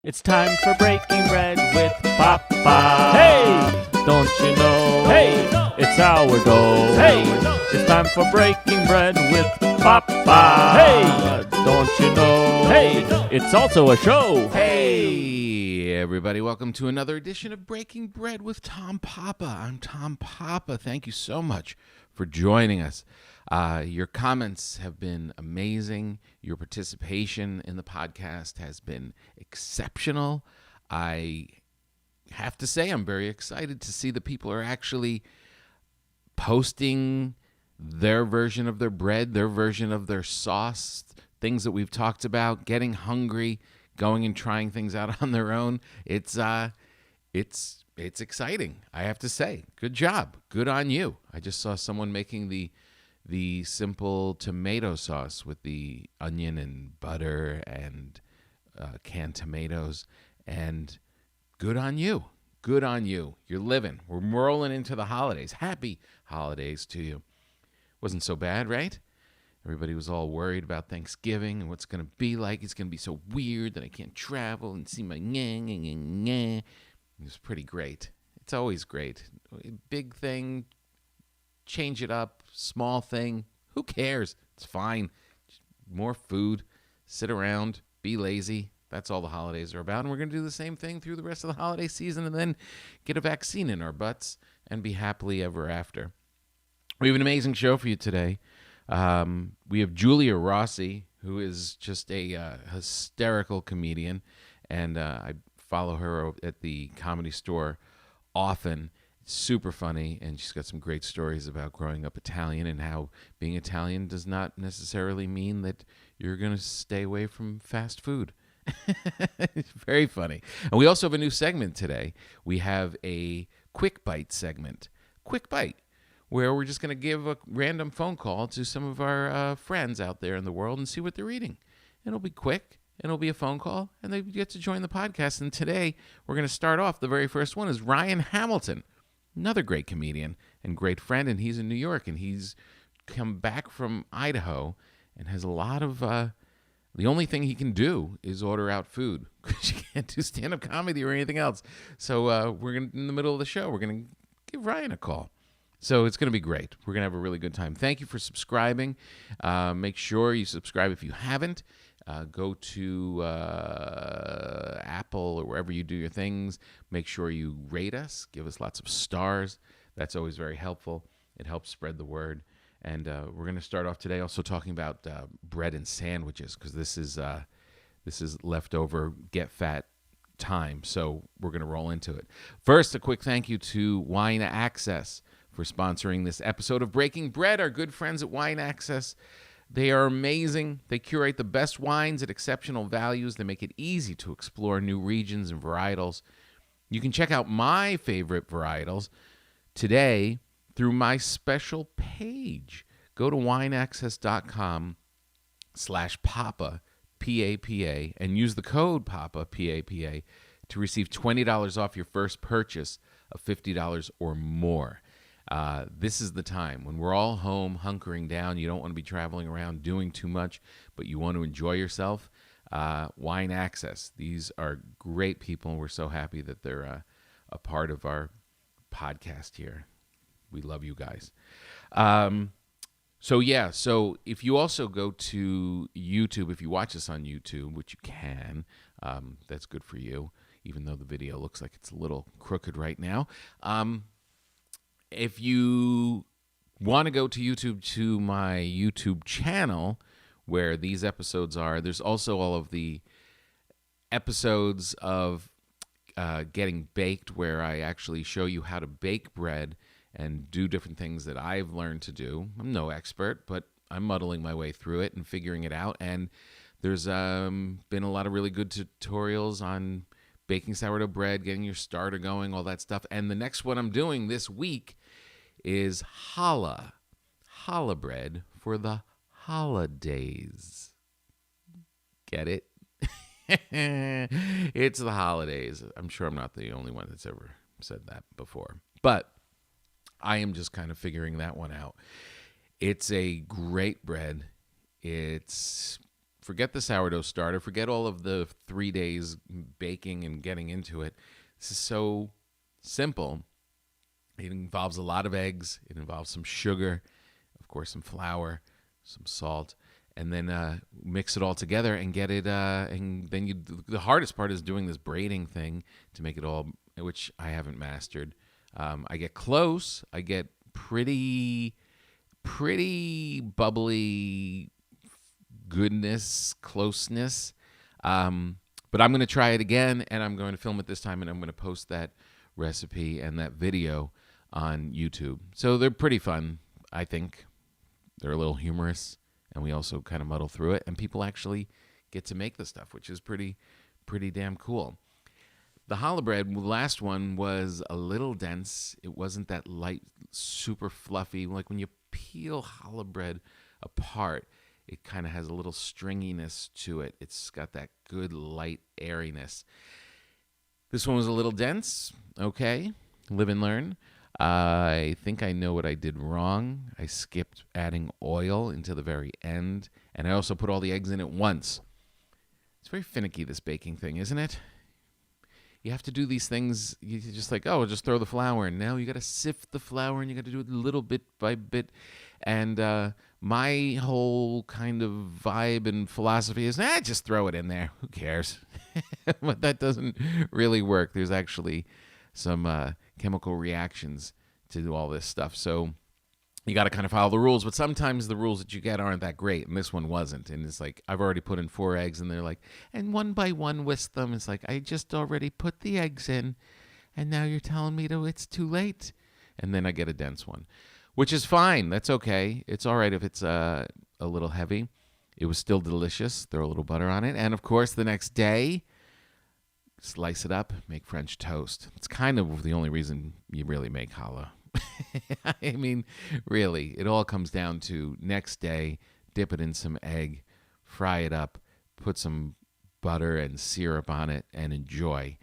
It's time for breaking bread with Papa. Hey, don't you know? Hey, it's our goal. Hey, it's time for breaking bread with Papa. Hey, don't you know? Hey, it's also a show. Hey, everybody. Welcome to another edition of Breaking Bread with Tom Papa. I'm Tom Papa. Thank you so much for joining us. Your comments have been amazing. Your participation in the podcast has been exceptional. I have to say I'm very excited to see that people are actually posting their version of their bread, their version of their sauce, things that we've talked about, getting hungry, going and trying things out on their own. It's exciting, I have to say. Good job. Good on you. I just saw someone making the simple tomato sauce with the onion and butter and canned tomatoes, and good on you. Good on you. You're living. We're rolling into the holidays. Happy holidays to you. Wasn't so bad, right? Everybody was all worried about Thanksgiving and what's going to be like. It's going to be so weird that I can't travel and see my It was pretty great. It's always great. Big thing, change it up, small thing, who cares? It's fine. More food, sit around, be lazy. That's all the holidays are about. And we're going to do the same thing through the rest of the holiday season and then get a vaccine in our butts and be happily ever after. We have an amazing show for you today. We have Giulia Rozzi, who is just a hysterical comedian, and I follow her at the Comedy Store often. Super funny, and she's got some great stories about growing up Italian and how being Italian does not necessarily mean that you're going to stay away from fast food. It's very funny. And we also have a new segment today. We have a Quick Bite segment. Quick Bite, where we're just going to give a random phone call to some of our friends out there in the world and see what they're eating. It'll be quick, and it'll be a phone call, and they get to join the podcast. And today, we're going to start off. The very first one is Ryan Hamilton, another great comedian and great friend, and he's in New York, and he's come back from Idaho and has a lot of... the only thing he can do is order out food because you can't do stand-up comedy or anything else. So we're gonna, in the middle of the show, we're going to give Ryan a call. So it's going to be great. We're going to have a really good time. Thank you for subscribing. Make sure you subscribe if you haven't. Go to Apple or wherever you do your things. Make sure you rate us. Give us lots of stars. That's always very helpful. It helps spread the word. And we're going to start off today also talking about bread and sandwiches, because this is leftover get fat time. So we're going to roll into it. First, a quick thank you to Wine Access for sponsoring this episode of Breaking Bread. Our good friends at Wine Access, they are amazing. They curate the best wines at exceptional values. They make it easy to explore new regions and varietals. You can check out my favorite varietals today through my special page. Go to wineaccess.com/Papa, P-A-P-A, and use the code Papa, P-A-P-A, to receive $20 off your first purchase of $50 or more. This is the time when we're all home hunkering down. You don't want to be traveling around doing too much, but you want to enjoy yourself. Wine Access. These are great people, and we're so happy that they're a part of our podcast here. We love you guys. So if you also go to YouTube, if you watch us on YouTube, which you can, that's good for you, even though the video looks like it's a little crooked right now. If you want to go to YouTube, to my YouTube channel where these episodes are, there's also all of the episodes of Getting Baked, where I actually show you how to bake bread and do different things that I've learned to do. I'm no expert, but I'm muddling my way through it and figuring it out. And there's been a lot of really good tutorials on baking sourdough bread, getting your starter going, all that stuff. And the next one I'm doing this week is challah bread for the holidays. Get it? It's the holidays. I'm sure I'm not the only one that's ever said that before. But I am just kind of figuring that one out. It's a great bread. It's forget the sourdough starter, forget all of the 3 days baking and getting into it. This is so simple. It involves a lot of eggs. It involves some sugar, of course, some flour, some salt, and then mix it all together and get it. And then the hardest part is doing this braiding thing to make it all, which I haven't mastered. I get close. I get pretty bubbly goodness, closeness. But I'm going to try it again, and I'm going to film it this time, and I'm going to post that recipe and that video on YouTube. So they're pretty fun, I think. They're a little humorous, and we also kind of muddle through it, and people actually get to make the stuff, which is pretty damn cool. The challah bread, the last one, was a little dense. It wasn't that light, super fluffy. Like when you peel challah bread apart, it kind of has a little stringiness to it. It's got that good light airiness. This one was a little dense. Okay, live and learn. I think I know what I did wrong. I skipped adding oil into the very end, and I also put all the eggs in at once. It's very finicky, this baking thing, isn't it? You have to do these things. You're just like, oh, just throw the flour in. Now you got to sift the flour, and you got to do it little bit by bit. And my whole kind of vibe and philosophy is, just throw it in there. Who cares? But that doesn't really work. There's actually some chemical reactions to do all this stuff. So you got to kind of follow the rules, but sometimes the rules that you get aren't that great, and this one wasn't. And it's like, I've already put in 4 eggs, and they're like, and one by one whisk them. It's like, I just already put the eggs in, and now you're telling me it's too late. And then I get a dense one, which is fine. That's okay. It's all right if it's a little heavy. It was still delicious. Throw a little butter on it. And, of course, the next day, slice it up, make French toast. It's kind of the only reason you really make challah. I mean, really, it all comes down to next day, dip it in some egg, fry it up, put some butter and syrup on it, and enjoy.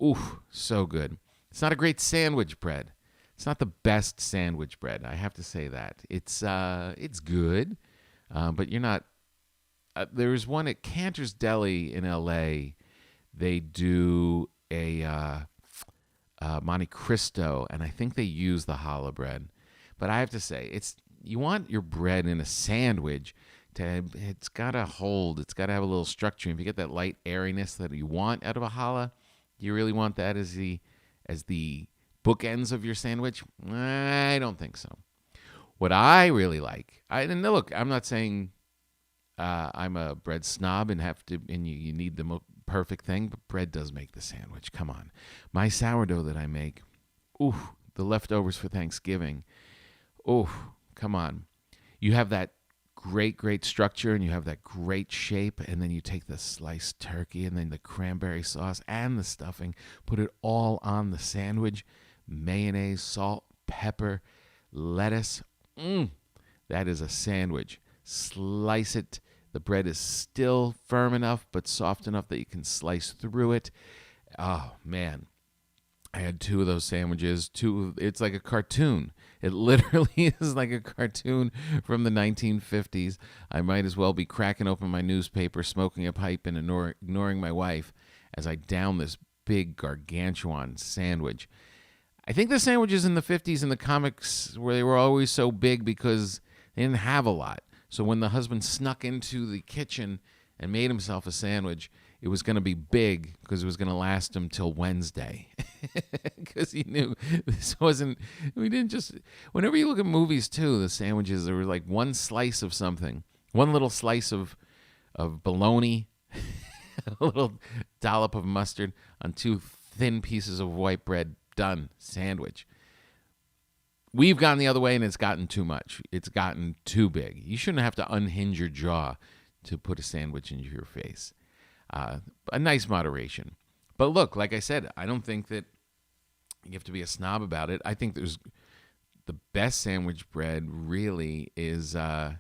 Ooh, so good. It's not a great sandwich bread. It's not the best sandwich bread. I have to say that. It's good, but you're not. There's one at Cantor's Deli in L.A. They do a Monte Cristo, and I think they use the challah bread. But I have to say, you want your bread in a sandwich it's got to hold. It's got to have a little structure. If you get that light airiness that you want out of a challah, you really want that as the bookends of your sandwich? I don't think so. What I really like, and look, I'm not saying I'm a bread snob and you need the perfect thing, but bread does make the sandwich. Come on. My sourdough that I make, the leftovers for Thanksgiving, come on. You have that great structure, and you have that great shape, and then you take the sliced turkey and then the cranberry sauce and the stuffing, put it all on the sandwich, mayonnaise, salt, pepper, lettuce. That is a sandwich. Slice it. The bread is still firm enough but soft enough that you can slice through it. Oh, man. I had 2 of those sandwiches. It's like a cartoon. It literally is like a cartoon from the 1950s. I might as well be cracking open my newspaper, smoking a pipe, and ignoring my wife as I down this big gargantuan sandwich. I think the sandwiches in the 50s in the comics where they were always so big because they didn't have a lot. So when the husband snuck into the kitchen and made himself a sandwich, it was going to be big because it was going to last him till Wednesday. Because he knew this wasn't, we didn't just, whenever you look at movies too, the sandwiches, there were like one slice of something, one little slice of bologna, a little dollop of mustard on 2 thin pieces of white bread, done, sandwich. We've gone the other way, and it's gotten too much. It's gotten too big. You shouldn't have to unhinge your jaw to put a sandwich into your face. A nice moderation. But look, like I said, I don't think that you have to be a snob about it. I think there's the best sandwich bread really is I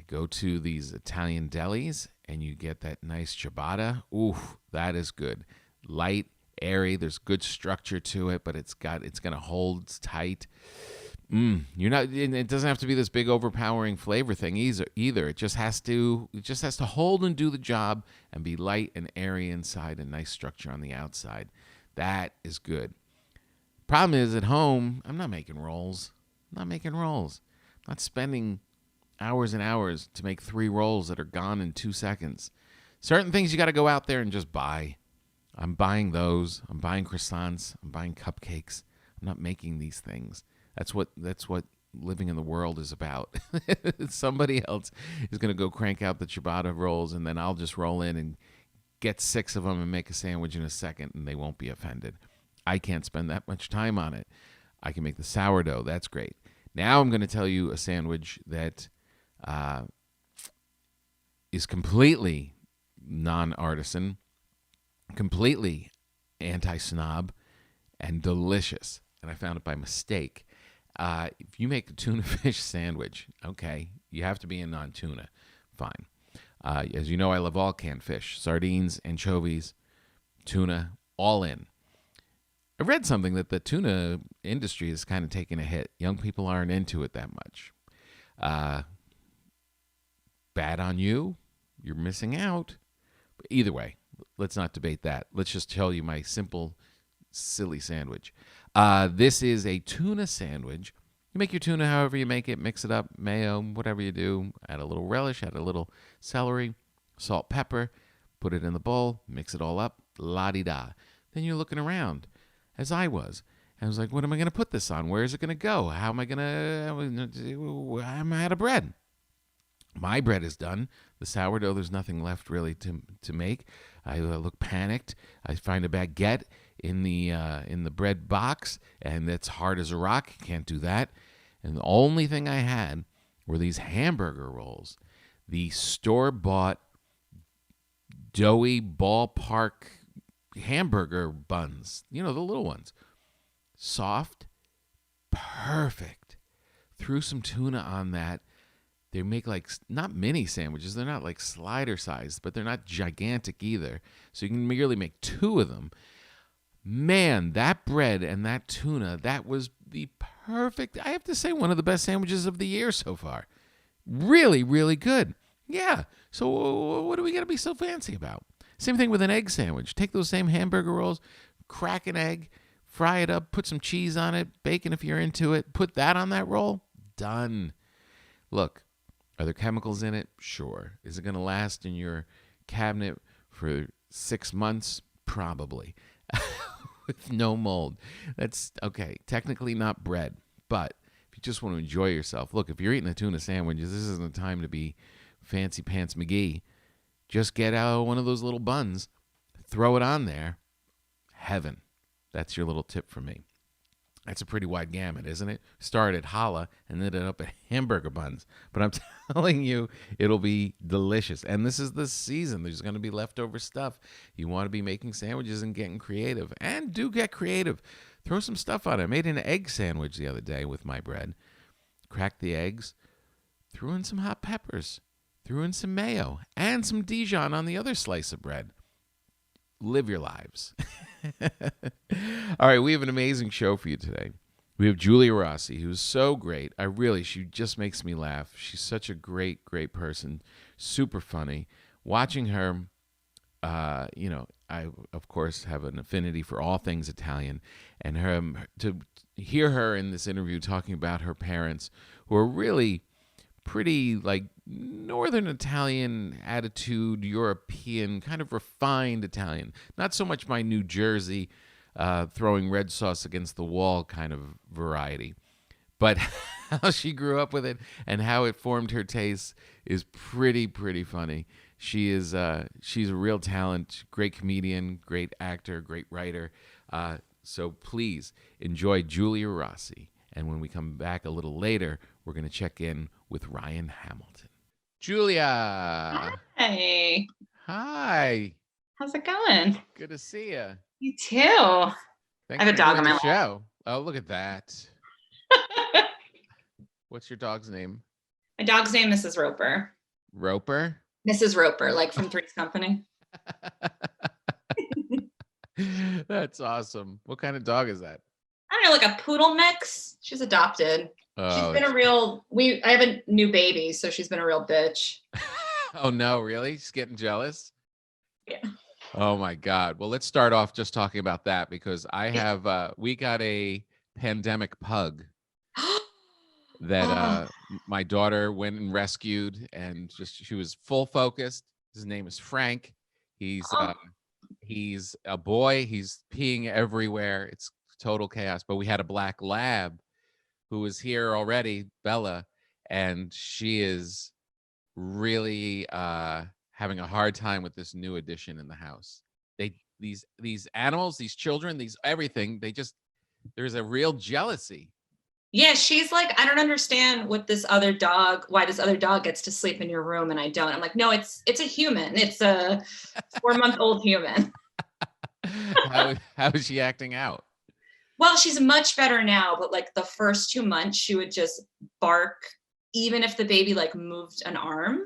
go to these Italian delis, and you get that nice ciabatta. Ooh, that is good. Light, airy. There's good structure to it, but it's going to hold tight. You're not. And it doesn't have to be this big overpowering flavor thing either. It just has to. It just has to hold and do the job and be light and airy inside and nice structure on the outside. That is good. Problem is at home, I'm not making rolls. I'm not spending hours and hours to make 3 rolls that are gone in 2 seconds. Certain things you got to go out there and just buy. I'm buying those. I'm buying croissants. I'm buying cupcakes. I'm not making these things. That's what living in the world is about. Somebody else is going to go crank out the ciabatta rolls, and then I'll just roll in and get 6 of them and make a sandwich in a second, and they won't be offended. I can't spend that much time on it. I can make the sourdough. That's great. Now I'm going to tell you a sandwich that is completely non-artisan, completely anti-snob, and delicious. And I found it by mistake. If you make a tuna fish sandwich, okay, you have to be in on tuna. Fine. As you know, I love all canned fish. Sardines, anchovies, tuna, all in. I read something that the tuna industry is kind of taking a hit. Young people aren't into it that much. Bad on you. You're missing out. But either way, let's not debate that. Let's just tell you my simple, silly sandwich. This is a tuna sandwich. You make your tuna however you make it. Mix it up, mayo, whatever you do. Add a little relish, add a little celery, salt, pepper. Put it in the bowl. Mix it all up. La-di-da. Then you're looking around, as I was. I was like, what am I going to put this on? Where is it going to go? How am I going to... I'm out of bread. My bread is done. The sourdough, there's nothing left really to make. I look panicked. I find a baguette in the bread box, and it's hard as a rock. Can't do that. And the only thing I had were these hamburger rolls, the store-bought doughy ballpark hamburger buns. You know, the little ones. Soft, perfect. Threw some tuna on that. They make like not mini sandwiches. They're not like slider sized, but they're not gigantic either. So you can merely make 2 of them. Man, that bread and that tuna, that was the perfect, I have to say, one of the best sandwiches of the year so far. Really, really good. Yeah. So what do we got to be so fancy about? Same thing with an egg sandwich. Take those same hamburger rolls, crack an egg, fry it up, put some cheese on it, bacon if you're into it, put that on that roll. Done. Look, are there chemicals in it? Sure. Is it going to last in your cabinet for 6 months? Probably. With no mold. That's okay. Technically not bread, but if you just want to enjoy yourself, look, if you're eating a tuna sandwich, this isn't the time to be fancy pants McGee. Just get out one of those little buns, throw it on there. Heaven. That's your little tip from me. That's a pretty wide gamut, isn't it? Started at challah and ended up at hamburger buns. But I'm telling you, it'll be delicious. And this is the season. There's going to be leftover stuff. You want to be making sandwiches and getting creative. And do get creative. Throw some stuff on it. I made an egg sandwich the other day with my bread. Cracked the eggs. Threw in some hot peppers. Threw in some mayo. And some Dijon on the other slice of bread. Live your lives. All right, we have an amazing show for you today. We have Giulia Rozzi, who's so great. She just makes me laugh. She's such a great, great person. Super funny. Watching her, I, of course, have an affinity for all things Italian. And to hear her in this interview talking about her parents, who are really pretty like Northern Italian attitude, European, kind of refined Italian. Not so much my New Jersey throwing red sauce against the wall kind of variety. But how she grew up with it and how it formed her tastes is pretty, pretty funny. She's a real talent, great comedian, great actor, great writer. So please enjoy Giulia Rozzi. And when we come back a little later, we're going to check in with Ryan Hamilton. Giulia. Hi. Hi. How's it going? Good to see you. You too. I have a dog on my show. Oh, look at that. What's your dog's name? My dog's name is Mrs. Roper. Roper? Mrs. Roper, like from Three's Company. That's awesome. What kind of dog is that? I don't know, like a poodle mix. She's adopted. She's Oh, been a real, I have a new baby, so she's been a real bitch. oh no, really? She's getting jealous? Yeah. Oh my God. Well, let's start off just talking about that because I have we got a pandemic pug that Oh, my daughter went and rescued, and just she was full focused. His name is Frank. He's oh, he's a boy. He's peeing everywhere. It's total chaos. But we had a black lab who was here already, Bella, and she is really having a hard time with this new addition in the house. They these animals, these children, these everything, they just there's a real jealousy. yeah, she's like, I don't understand why this other dog gets to sleep in your room and I don't. I'm like, no, it's a human. It's a 4-month-old human. How is she acting out? Well, she's much better now, but like the first 2 months, she would just bark, even if the baby like moved an arm.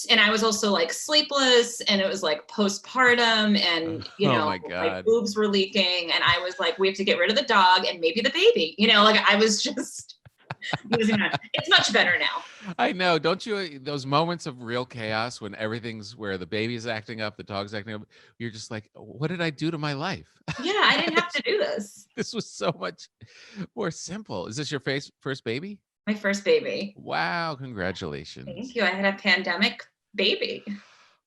And I was also like sleepless, and it was like postpartum, and Oh my my God. boobs were leaking, and I was like, we have to get rid of the dog and maybe the baby. Like I was just losing that. It's much better now. I know. Don't you those moments of real chaos when everything's where the baby's acting up, the dog's acting up, you're just like, what did I do to my life? Yeah, I didn't have to do this. This was so much more simple. Is this your first baby? My first baby. Wow, congratulations. Thank you. I had a pandemic baby.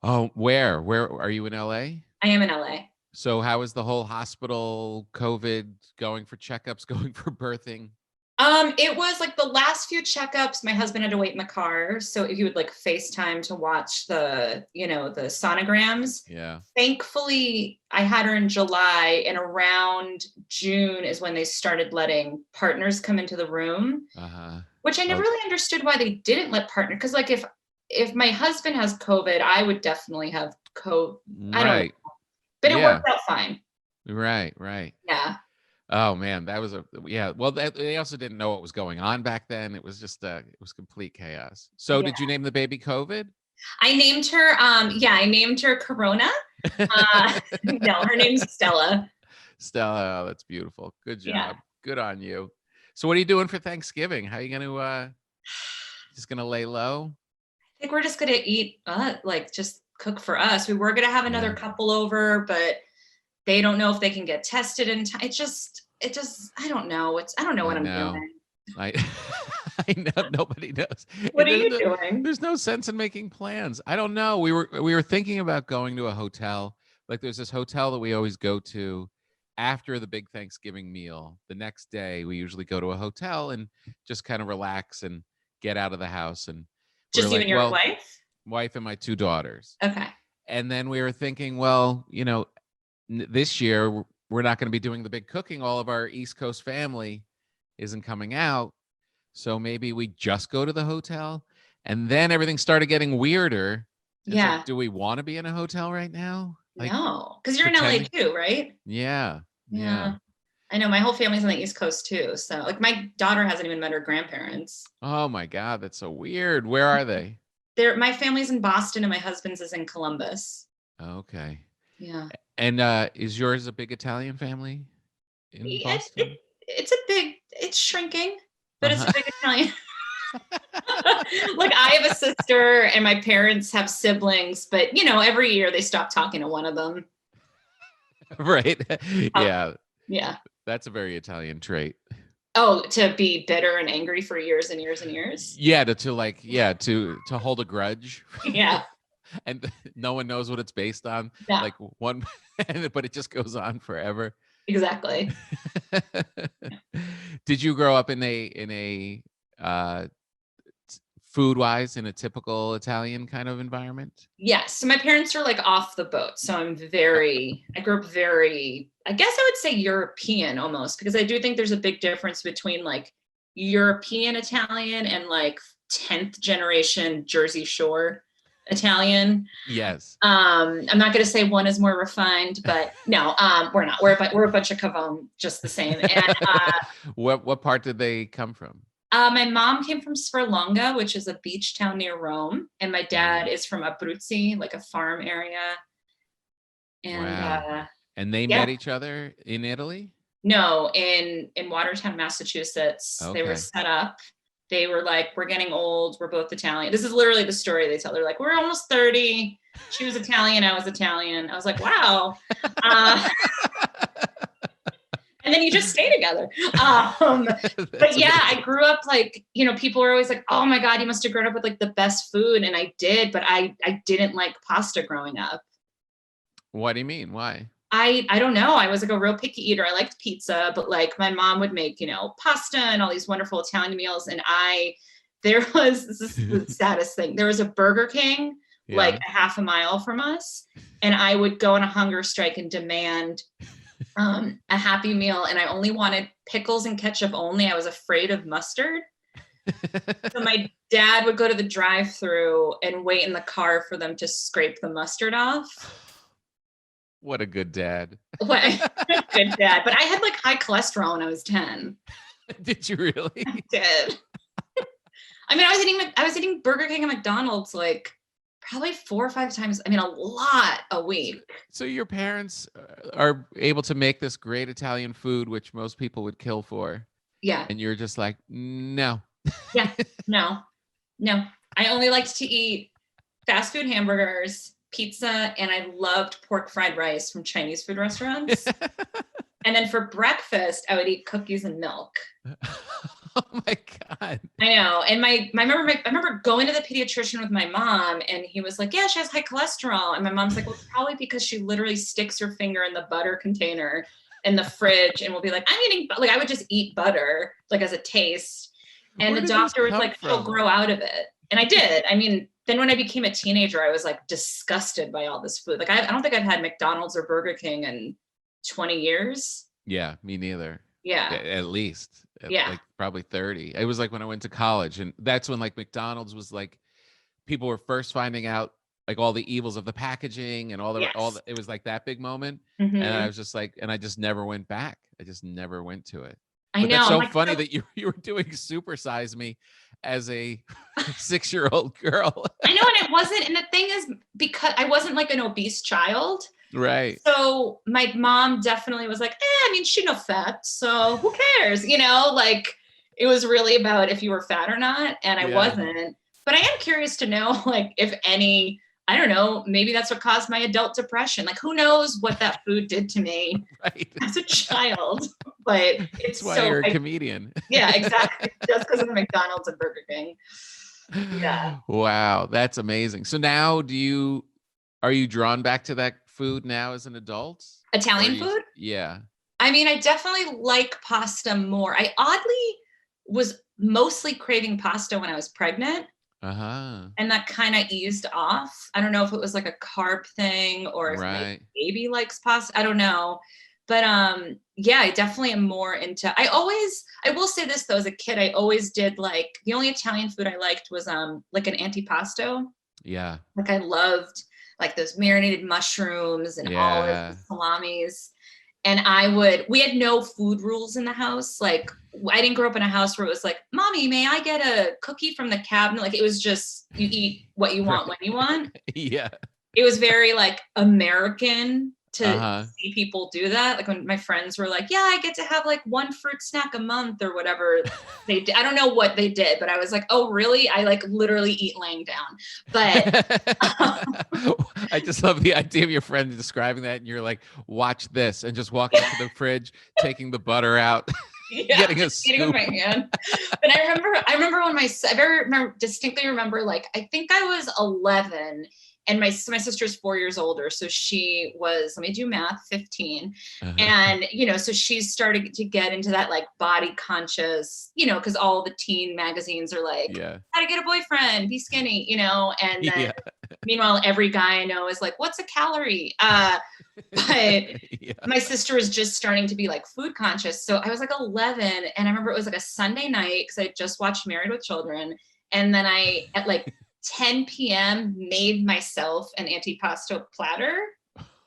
Oh, where are you in LA? I am in LA. So how is the whole hospital, COVID, going for checkups, going for birthing? It was like the last few checkups, my husband had to wait in the car. So he would like FaceTime to watch the sonograms. Yeah. Thankfully, I had her in July, and around June is when they started letting partners come into the room, Uh-huh. which I never really understood why they didn't let partner. Because like if my husband has COVID, I would definitely have COVID. I don't know. But it worked out fine. Right. Yeah. Oh man, that was yeah. Well, they also didn't know what was going on back then. It was just it was complete chaos. So Yeah. did you name the baby COVID? I named her, I named her Corona. No, her name's Stella. Stella, oh, that's beautiful. Good job. Yeah. Good on you. So what are you doing for Thanksgiving? How are you gonna just gonna lay low? I think we're just gonna eat, like just cook for us. We were gonna have another couple over, but they don't know if they can get tested in time. It just, I don't know. I don't know what I'm doing. I know nobody knows. What are you doing? There's no sense in making plans. I don't know. We were thinking about going to a hotel. Like there's this hotel that we always go to after the big Thanksgiving meal. The next day we usually go to a hotel and just kind of relax and get out of the house. And just you and your wife and my 2 daughters. Okay. And then we were thinking, well, this year we're not going to be doing the big cooking. All of our East Coast family isn't coming out. So maybe we just go to the hotel. And then everything started getting weirder. Yeah. Like, do we want to be in a hotel right now? Like, no, because you're in LA too, right? Yeah. I know my whole family's on the East Coast too. So like my daughter hasn't even met her grandparents. Oh my God, that's so weird. Where are they? My family's in Boston and my husband's is in Columbus. Okay. Yeah. And is yours a big Italian family in Boston? It's shrinking, but it's a big Italian. Like I have a sister and my parents have siblings, but every year they stop talking to one of them. Right. Yeah. Yeah. That's a very Italian trait. Oh, to be bitter and angry for years and years and years. Yeah, to hold a grudge. Yeah. And no one knows what it's based on. Yeah. Like one, but it just goes on forever. Exactly. Did you grow up in a food-wise in a typical Italian kind of environment? Yes. So my parents are like off the boat. So I grew up very, I guess I would say European almost, because I do think there's a big difference between like European Italian and like 10th generation Jersey Shore Italian. Yes. I'm not going to say one is more refined, but no, we're not. We're a bunch of Cavone, just the same. And what part did they come from? My mom came from Sperlonga, which is a beach town near Rome, and my dad is from Abruzzi, like a farm area. And wow. And they met each other in Italy? No, in Watertown, Massachusetts, they were Okay. set up. They were like, we're getting old. We're both Italian. This is literally the story they tell. They're like, we're almost 30. She was Italian. I was Italian. I was like, wow. Uh, and then you just stay together. But That's yeah, amazing. I grew up like, people were always like, oh my God, you must have grown up with like the best food. And I did, but I didn't like pasta growing up. What do you mean? Why? I don't know. I was like a real picky eater. I liked pizza, but like my mom would make, pasta and all these wonderful Italian meals. And this is the saddest thing. There was a Burger King like Yeah. a half a mile from us. And I would go on a hunger strike and demand a Happy Meal. And I only wanted pickles and ketchup only. I was afraid of mustard. So my dad would go to the drive-through and wait in the car for them to scrape the mustard off. What a good dad. What good dad. But I had like high cholesterol when I was 10. Did you really? I did. I mean, I was eating Burger King and McDonald's like probably 4 or 5 times. I mean, a lot a week. So your parents are able to make this great Italian food, which most people would kill for. Yeah. And you're just like, no. Yeah. No. I only liked to eat fast food hamburgers, pizza, and I loved pork fried rice from Chinese food restaurants. And then for breakfast, I would eat cookies and milk. Oh my God. I know. And I remember going to the pediatrician with my mom and he was like, yeah, she has high cholesterol. And my mom's like, well, it's probably because she literally sticks her finger in the butter container in the fridge and will be like, I'm eating, like I would just eat butter, like as a taste. And Where the did this doctor was come like, she'll from? grow out of it. And I did. I mean, then when I became a teenager, I was like disgusted by all this food. Like I don't think I've had McDonald's or Burger King in 20 years. Yeah, me neither. Yeah. At least. Yeah. Like probably 30. It was like when I went to college, and that's when like McDonald's was like people were first finding out like all the evils of the packaging and all the Yes. it was like that big moment. Mhm. And I was just like, and I just never went back. I just never went to it. I But know. that's I'm so like, funny that you were doing Super Size Me as a 6-year-old girl. I know, and it wasn't, and the thing is, because I wasn't like an obese child. Right. So my mom definitely was like, I mean, she no fat, so who cares? Like it was really about if you were fat or not, and I Yeah. wasn't. But I am curious to know, like, if any, I don't know, maybe that's what caused my adult depression. Like, who knows what that food did to me Right. as a child? But That's it's why so, you're a comedian. yeah, exactly. Just because of the McDonald's and Burger King. Yeah. Wow, that's amazing. So now are you drawn back to that food now as an adult? Italian Or food? Yeah. I mean, I definitely like pasta more. I oddly was mostly craving pasta when I was pregnant, Uh-huh. and that kind of eased off. I don't know if it was like a carb thing or if my Right. baby likes pasta. I don't know. But yeah, I definitely am more into, I will say this though, as a kid, I always did like, the only Italian food I liked was like an antipasto. Yeah. Like I loved like those marinated mushrooms and olives Yeah. and salamis. And we had no food rules in the house. Like I didn't grow up in a house where it was like, Mommy, may I get a cookie from the cabinet? Like it was just, you eat what you want when you want. Yeah. It was very like American to Uh-huh. see people do that. Like when my friends were like, yeah, I get to have like one fruit snack a month or whatever they did. I don't know what they did, but I was like, oh, really? I like literally eat laying down. But I just love the idea of your friend describing that, and you're like, watch this, and just walking to the fridge, taking the butter out, yeah, getting a eating with scoop. my hand. But I remember when distinctly remember, like, I think I was 11 and my sister's 4 years older. So she was, let me do math, 15. Uh-huh. And, so she's starting to get into that like body conscious, because all the teen magazines are like, Yeah. how to get a boyfriend, be skinny, and then Yeah. meanwhile, every guy I know is like, what's a calorie? But Yeah. my sister was just starting to be like food conscious. So I was like 11 and I remember it was like a Sunday night because I just watched Married with Children. And then I, at like 10 p.m., made myself an antipasto platter.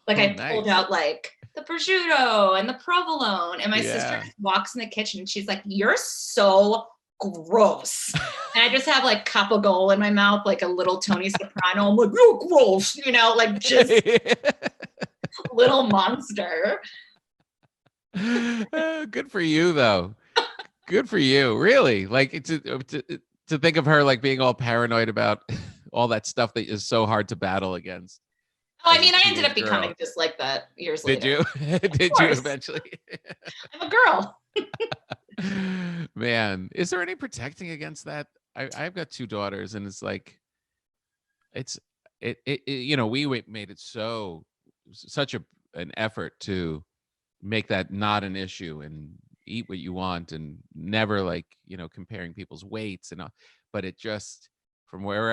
Like Oh, I nice. pulled out like the prosciutto and the provolone. And my sister Yeah. just walks in the kitchen and she's like, you're so gross. And I just have like capogoal in my mouth, like a little Tony Soprano. I'm like, you're gross, like just little monster. Good for you, though. Good for you. Really, like to think of her like being all paranoid about all that stuff that is so hard to battle against Oh, I as a mean, I ended up teenage becoming girl. just like that years Did later. you? Of Did you course, eventually? I'm a girl. Man, is there any protecting against that? I've got two daughters, and it's like it's you know, made it such an effort to make that not an issue and eat what you want and never, like, you know, comparing people's weights and all, but it just from wherever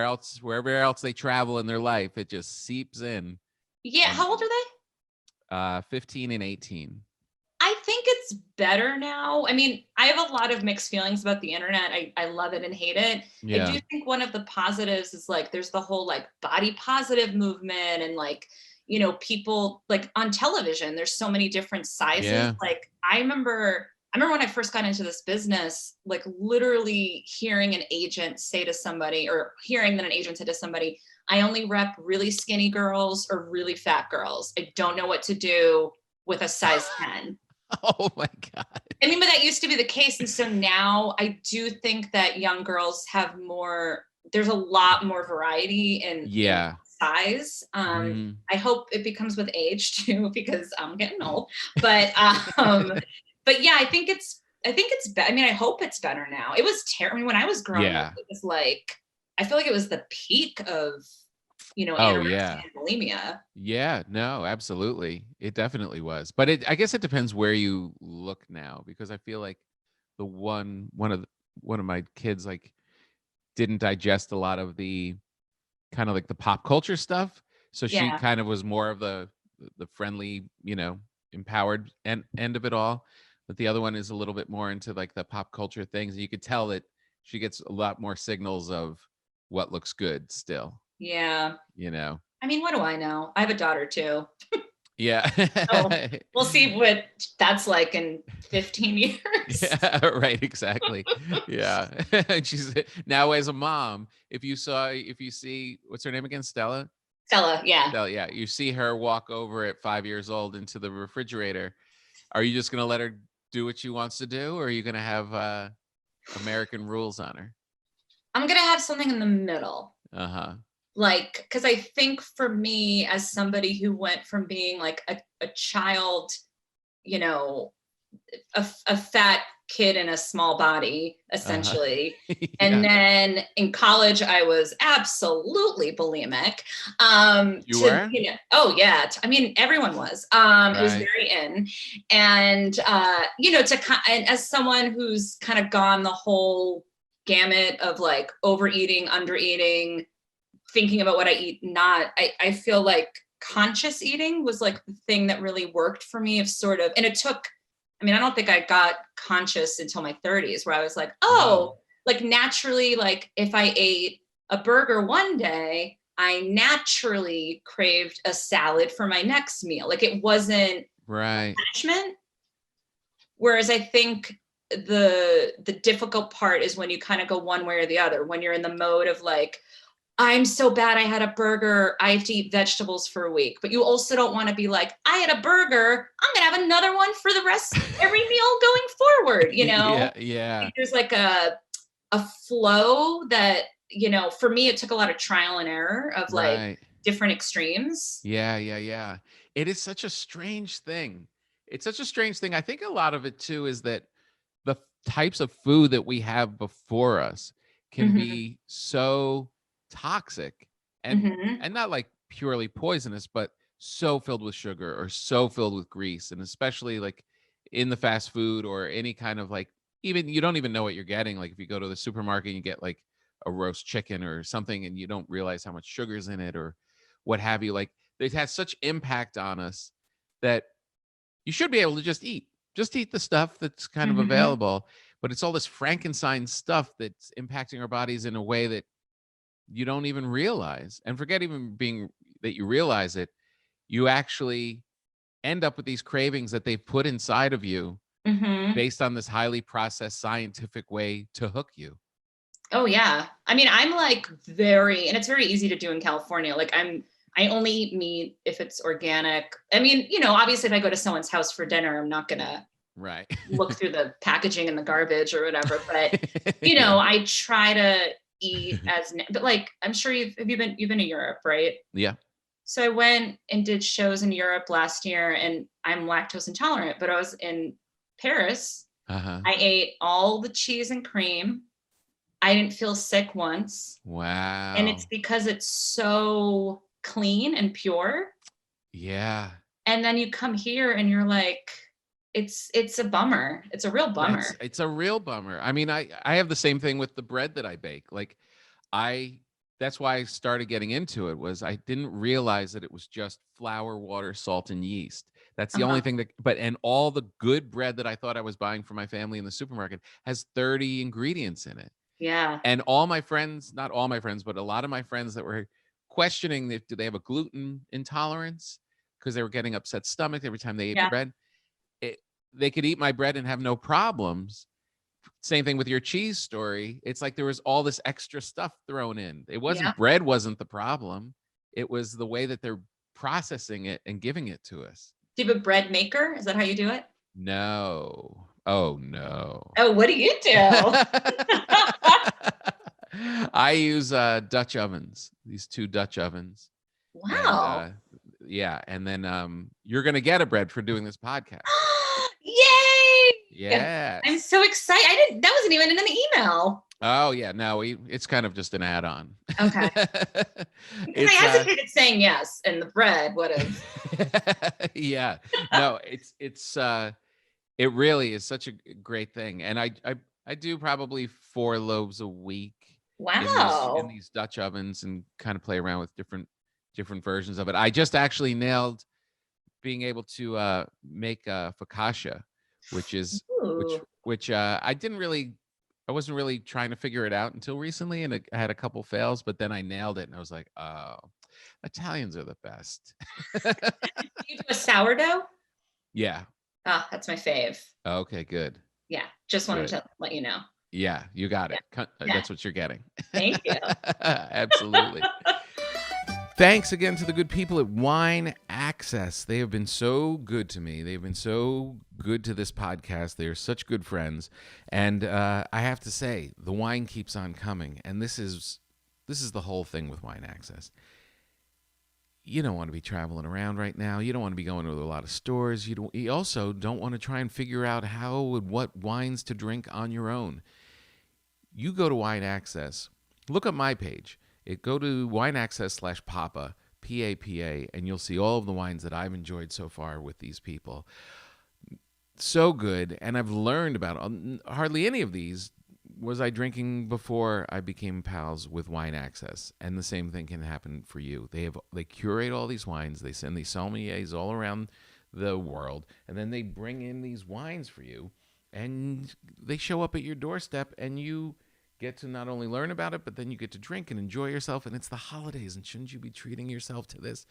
else they travel in their life, it just seeps in. Yeah, And how old are they? 15 and 18. I think it's better now. I mean, I have a lot of mixed feelings about the internet. I love it and hate it. I Yeah. do think one of the positives is like there's the whole like body positive movement and like, people like on television, there's so many different sizes. Yeah. Like I remember when I first got into this business, like literally hearing an agent say to somebody or hearing that an agent said to somebody, I only rep really skinny girls or really fat girls. I don't know what to do with a size 10. Oh my God. I mean, but that used to be the case. And so now I do think that young girls there's a lot more variety in Yeah. size. Mhm. I hope it becomes with age too, because I'm getting old. But but yeah, I mean, I hope it's better now. It was terrible. I mean, when I was growing up, Yeah. it was like, I feel like it was the peak of, Oh anorexia yeah. and bulimia. Yeah, no, absolutely. It definitely was. But I guess it depends where you look now, because I feel like the one of my kids like didn't digest a lot of the kind of like the pop culture stuff. So she Yeah. kind of was more of the friendly, you know, empowered end of it all. But the other one is a little bit more into like the pop culture things. And you could tell that she gets a lot more signals of what looks good still, Yeah. you know. I mean, what do I know? I have a daughter too. Yeah. So we'll see what that's like in 15 years. Yeah, right, exactly. Yeah. And she's now as a mom, if you see what's her name again? Stella? Stella, yeah. Stella, yeah. You see her walk over at 5 years old into the refrigerator. Are you just gonna let her do what she wants to do, or are you gonna have American rules on her? I'm gonna have something in the middle. Uh-huh. Like, because I think for me, as somebody who went from being like a child, you know, a fat kid in a small body, Uh-huh. essentially. And Yeah. then in college, I was absolutely bulimic. You were? Oh yeah, I mean, everyone was. It was Right. very in, and and as someone who's kind of gone the whole gamut of like overeating, undereating, thinking about what I eat, I feel like conscious eating was like the thing that really worked for me of sort of, and it took, I mean, I don't think I got conscious until my 30s where I was like, Wow. oh, like naturally, like if I ate a burger one day, I naturally craved a salad for my next meal. Like it wasn't Right. attachment. Whereas I think the difficult part is when you kind of go one way or the other, when you're in the mode of like, I'm so bad I had a burger, I have to eat vegetables for a week. But you also don't want to be like, I had a burger, I'm gonna have another one for the rest every meal going forward, Yeah, yeah. There's like a flow that, for me it took a lot of trial and error of like Right. different extremes. Yeah, yeah, yeah. It is such a strange thing. It's such a strange thing. I think a lot of it too is that the types of food that we have before us can Hmm. be so toxic and Hmm. not like purely poisonous, but so filled with sugar or so filled with grease, and especially like in the fast food or any kind of like, even you don't even know what you're getting. Like if you go to the supermarket and you get like a roast chicken or something and you don't realize how much sugar's in it or what have you, like it has such impact on us that you should be able to just eat the stuff that's kind of Hmm. available, but it's all this Frankenstein stuff that's impacting our bodies in a way that you don't even realize. And forget even being that you realize it, you actually end up with these cravings that they've put inside of you Hmm. based on this highly processed scientific way to hook you. Oh yeah. I mean, I'm like and it's very easy to do in California. Like I only eat meat if it's organic. I mean, obviously if I go to someone's house for dinner, I'm not gonna Right. look through the packaging and the garbage or whatever. But Yeah. I try to eat but like I'm sure you've been to Europe, right? Yeah. So I went and did shows in Europe last year, and I'm lactose intolerant, but I was in Paris. Uh-huh. I ate all the cheese and cream. I didn't feel sick once. And it's Wow. because it's so clean and pure. Yeah. And then you come here and you're like, it's a bummer. It's a real bummer. It's a real bummer. I mean, I have the same thing with the bread that I bake. Like I that's why I started getting into it was I didn't realize that it was just flour, water, salt, and yeast. That's the only Uh-huh. thing and all the good bread that I thought I was buying for my family in the supermarket has 30 ingredients in it. Yeah. And all my friends, not all my friends, but a lot of my friends that were questioning if do they have a gluten intolerance because they were getting upset stomach every time they ate Yeah. bread. It, they could eat my bread and have no problems. Same thing with your cheese story. It's like there was all this extra stuff thrown in. It Yeah. wasn't bread wasn't the problem. It was the way that they're processing it and giving it to us. Do you have a bread maker? Is that how you do it? No. Oh no. Oh, what do you do? I use Dutch ovens. These 2 Dutch ovens. And Wow. yeah, and then you're gonna get a bread for doing this podcast. Yay! I'm Yes. so excited. That wasn't even in an email. Oh yeah, no, it's kind of just an add-on. Okay. Because I hesitated saying yes, and the bread would have. Yeah. No, it really is such a great thing. And I do probably 4 loaves a week in Wow. these Dutch ovens and kind of play around with different versions of it. I just actually nailed being able to make focaccia, which is Ooh. which I wasn't really trying to figure it out until recently, and I had a couple fails, but then I nailed it, and I was like, oh, Italians are the best. You do a sourdough? Yeah. Ah, that's my fave. Okay. Good. Yeah. Just wanted Good. to let you know. Yeah, you got Yeah. it. Yeah. That's what you're getting. Thank you. Absolutely. Thanks again to the good people at Wine Access. They have been so good to me. They've been so good to this podcast. They are such good friends. And I have to say, the wine keeps on coming. And this is the whole thing with Wine Access. You don't want to be traveling around right now. You don't want to be going to a lot of stores. You also don't want to try and figure out how and what wines to drink on your own. You go to Wine Access, look up my page. Go to wineaccess/Papa, P-A-P-A, and you'll see all of the wines that I've enjoyed so far with these people. So good, and I've learned about hardly any of these was I drinking before I became pals with Wine Access, and the same thing can happen for you. They curate all these wines. They send these sommeliers all around the world, and then they bring in these wines for you, and they show up at your doorstep, and you get to not only learn about it, but then you get to drink and enjoy yourself. And it's the holidays, and shouldn't you be treating yourself to this?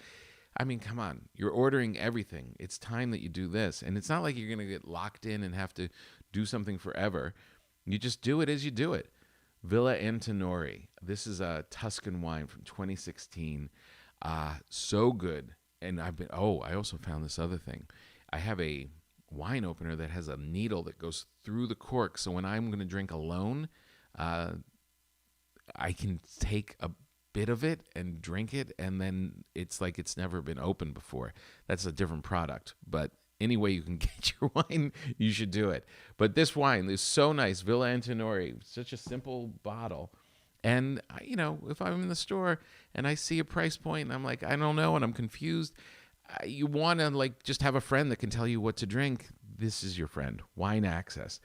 I mean, come on. You're ordering everything. It's time that you do this. And it's not like you're going to get locked in and have to do something forever. You just do it as you do it. Villa Antinori. This is a Tuscan wine from 2016. So good. And I also found this other thing. I have a wine opener that has a needle that goes through the cork. So when I'm going to drink alone, I can take a bit of it and drink it, and then it's like it's never been opened before. That's a different product, but any way you can get your wine, you should do it. But this wine is so nice. Villa Antinori, such a simple bottle. And, if I'm in the store and I see a price point and I'm like, I don't know, and I'm confused, you want to just have a friend that can tell you what to drink. This is your friend, Wine Access.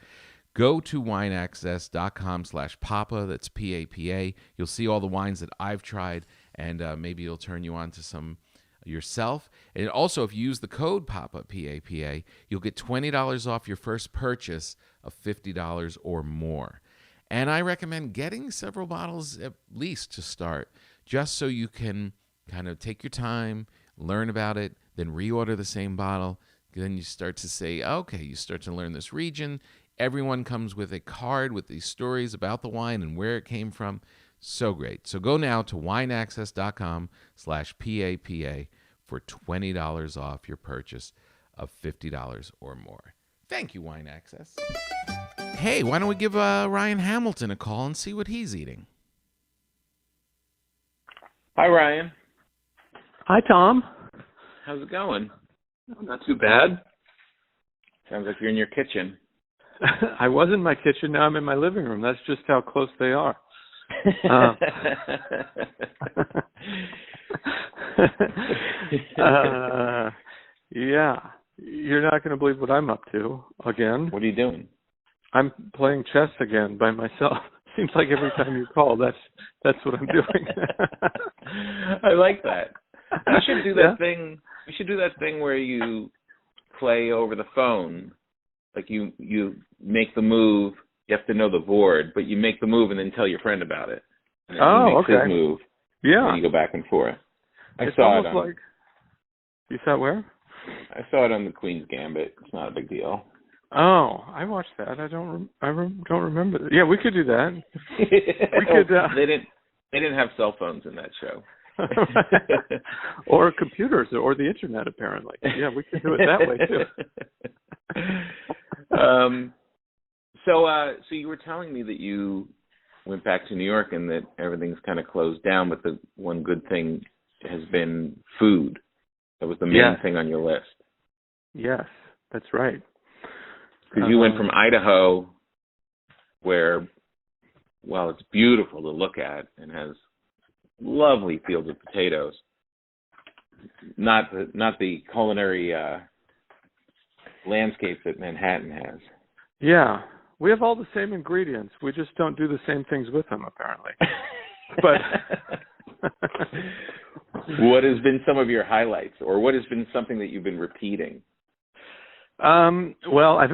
Go to wineaccess.com/Papa. That's P-A-P-A. You'll see all the wines that I've tried, and maybe it'll turn you on to some yourself. And also, if you use the code PAPA, P-A-P-A, you'll get $20 off your first purchase of $50 or more. And I recommend getting several bottles at least to start, just so you can kind of take your time, learn about it, then reorder the same bottle. Then you start to say, okay, you start to learn this region. Everyone comes with a card with these stories about the wine and where it came from. So great. So go now to wineaccess.com/PAPA for $20 off your purchase of $50 or more. Thank you, Wine Access. Hey, why don't we give Ryan Hamilton a call and see what he's eating? Hi, Ryan. Hi, Tom. How's it going? Not too bad. Sounds like you're in your kitchen. I was in my kitchen. Now I'm in my living room. That's just how close they are. Yeah. You're not going to believe what I'm up to again. What are you doing? I'm playing chess again by myself. Seems like every time you call, that's what I'm doing. I like that. We should do that thing. We should do that thing where you play over the phone. Like you make the move. You have to know the board, but you make the move and then tell your friend about it. And then he makes his move. Yeah. And you go back and forth. It's almost like. You saw it where? I saw it on the Queen's Gambit. It's not a big deal. Oh, I watched that. I don't remember. Yeah, we could do that. We could. They didn't have cell phones in that show. Or computers or the internet, apparently. Yeah, we could do it that way too. So you were telling me that you went back to New York and that everything's kind of closed down, but the one good thing has been food. That was the main thing on your list. Yes, that's right. Because you went from Idaho, where, well, it's beautiful to look at and has lovely fields of potatoes. Not the culinary landscape that Manhattan has. Yeah, we have all the same ingredients. We just don't do the same things with them, apparently. But what has been some of your highlights, or what has been something that you've been repeating? Well, I've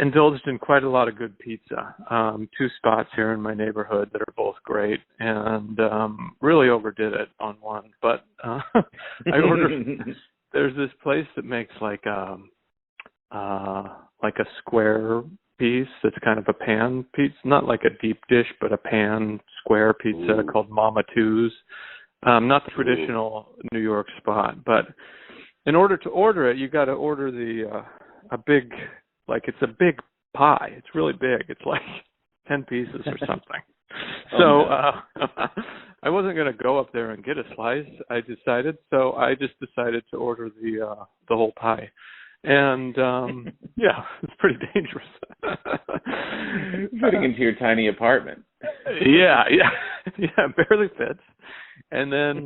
indulged in quite a lot of good pizza. 2 spots here in my neighborhood that are both great, and really overdid it on one. But I ordered. There's this place that makes like a square piece. It's kind of a pan pizza, not like a deep dish, but a pan square pizza called Mama Two's. Not the traditional New York spot, but in order to order it, you got to order a big, like it's a big pie. It's really big. It's like 10 pieces or something. I wasn't going to go up there and get a slice. I just decided to order the whole pie. And it's pretty dangerous. Fitting into your tiny apartment. Yeah, barely fits. And then,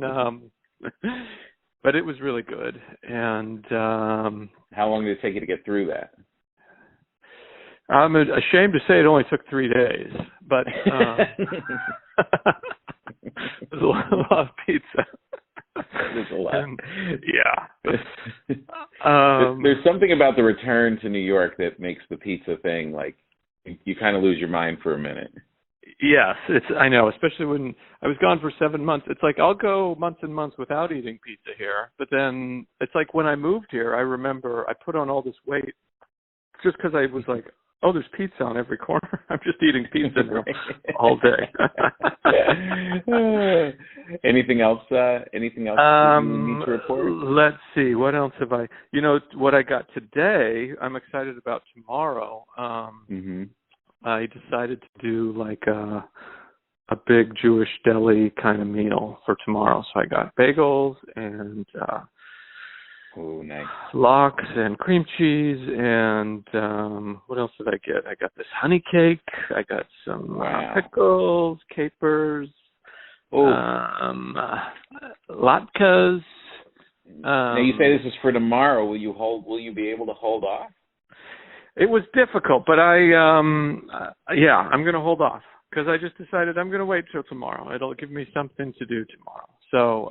but it was really good. And how long did it take you to get through that? I'm ashamed to say it only took 3 days, but it was a lot of pizza. There's a lot. There's something about the return to New York that makes the pizza thing, like, you kind of lose your mind for a minute. Yes, I know, especially when I was gone for 7 months. It's like I'll go months and months without eating pizza here, but then it's like when I moved here, I remember I put on all this weight just because I was like, oh, there's pizza on every corner. I'm just eating pizza now all day. Anything else? Anything else you need to report? Let's see. What else have I? You know, what I got today, I'm excited about tomorrow. I decided to do like a big Jewish deli kind of meal for tomorrow. So I got bagels and nice. Lox and cream cheese and what else did I get? I got this honey cake. I got some pickles, capers, latkes. Now you say this is for tomorrow. Will you be able to hold off? It was difficult, but I'm going to hold off because I just decided I'm going to wait till tomorrow. It'll give me something to do tomorrow. So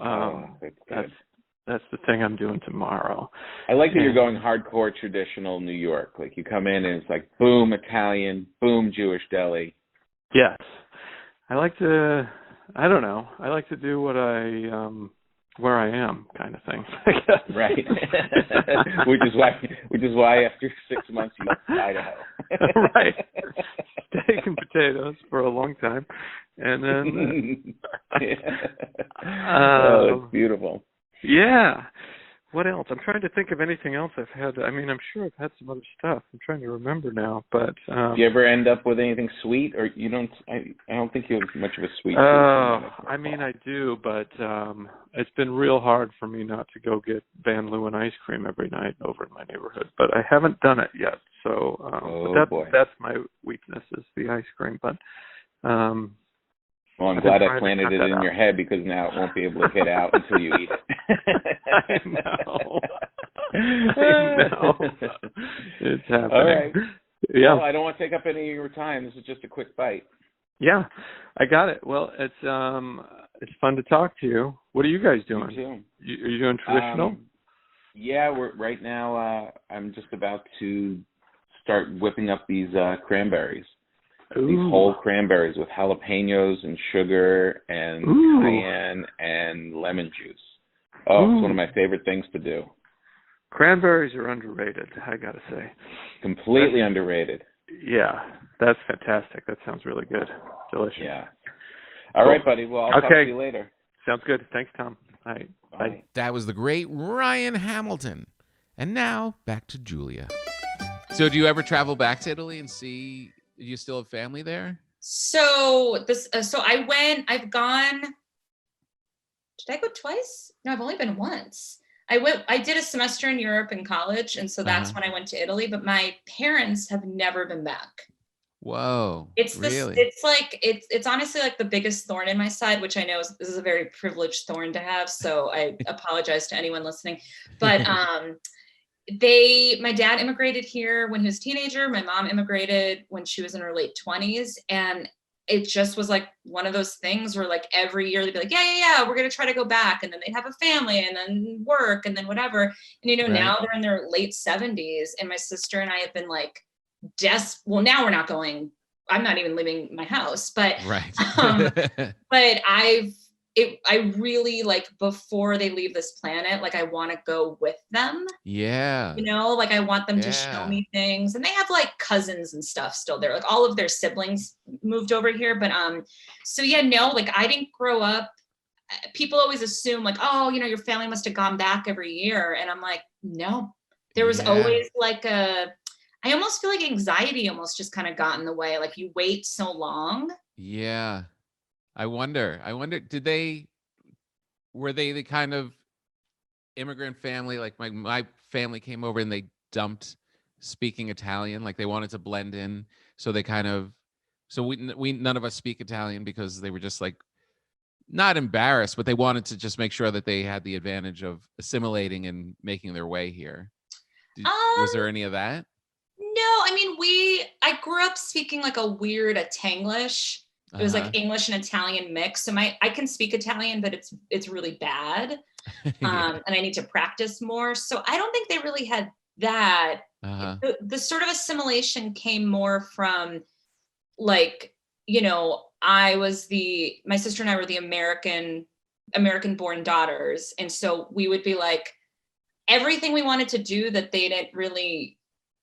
that's the thing I'm doing tomorrow. I like that you're going hardcore traditional New York. Like you come in and it's like boom Italian, boom Jewish deli. Yes, I like to do what where I am kind of thing. I guess. Right. which is why after 6 months you left Idaho. Right. Steak and potatoes for a long time. And then oh, it's beautiful. Yeah. What else? I'm trying to think of anything else I've had. I mean, I'm sure I've had some other stuff. I'm trying to remember now, but do you ever end up with anything sweet, or you don't? I don't think you have much of a sweet. I mean, I do, but it's been real hard for me not to go get Van Leeuwen ice cream every night over in my neighborhood. But I haven't done it yet, so boy. That's my weakness is the ice cream. But well, I'm glad I planted it in your head, because now it won't be able to get out until you eat it. I know. I know. It's happening. All right. Yeah. Well, I don't want to take up any of your time. This is just a quick bite. Yeah, I got it. Well, it's fun to talk to you. What are you guys doing? You too. Are you doing traditional? Yeah, we're right now. I'm just about to start whipping up these cranberries. Ooh. These whole cranberries with jalapenos and sugar and cayenne and lemon juice. Oh, it's one of my favorite things to do. Cranberries are underrated, I gotta say. Completely underrated. Yeah, that's fantastic. That sounds really good. Delicious. Yeah. All right, buddy. Well, I'll talk to you later. Sounds good. Thanks, Tom. All right. Bye. That was the great Ryan Hamilton. And now back to Giulia. So do you ever travel back to Italy and see, do you still have family there? So I've gone, did I go twice? No, I've only been once. I did a semester in Europe in college. And so that's when I went to Italy, but my parents have never been back. Whoa. It's really? It's honestly like the biggest thorn in my side, which I know this is a very privileged thorn to have. So I apologize to anyone listening, but, my dad immigrated here when he was a teenager. My mom immigrated when she was in her late 20s. And it just was like one of those things where like every year they'd be like, yeah, we're going to try to go back. And then they'd have a family and then work and then whatever. And, now they're in their late 70s. And my sister and I have been like, well, now we're not going, I'm not even leaving my house, but, but I really like before they leave this planet, like I want to go with them. Yeah. Like I want them to show me things, and they have like cousins and stuff still there. Like all of their siblings moved over here. But, so yeah, no, like I didn't grow up. People always assume like, oh, your family must have gone back every year. And I'm like, no, there was always like I almost feel like anxiety almost just kind of got in the way. Like you wait so long. Yeah. I wonder, were they the kind of immigrant family, like my family came over and they dumped speaking Italian, like they wanted to blend in. So they we none of us speak Italian because they were just like, not embarrassed, but they wanted to just make sure that they had the advantage of assimilating and making their way here. Was there any of that? No, I mean, I grew up speaking like a weird Tanglish. It was like English and Italian mix. So I can speak Italian, but it's really bad. And I need to practice more. So I don't think they really had that. The sort of assimilation came more from like, my sister and I were the American born daughters. And so we would be like, everything we wanted to do that they didn't really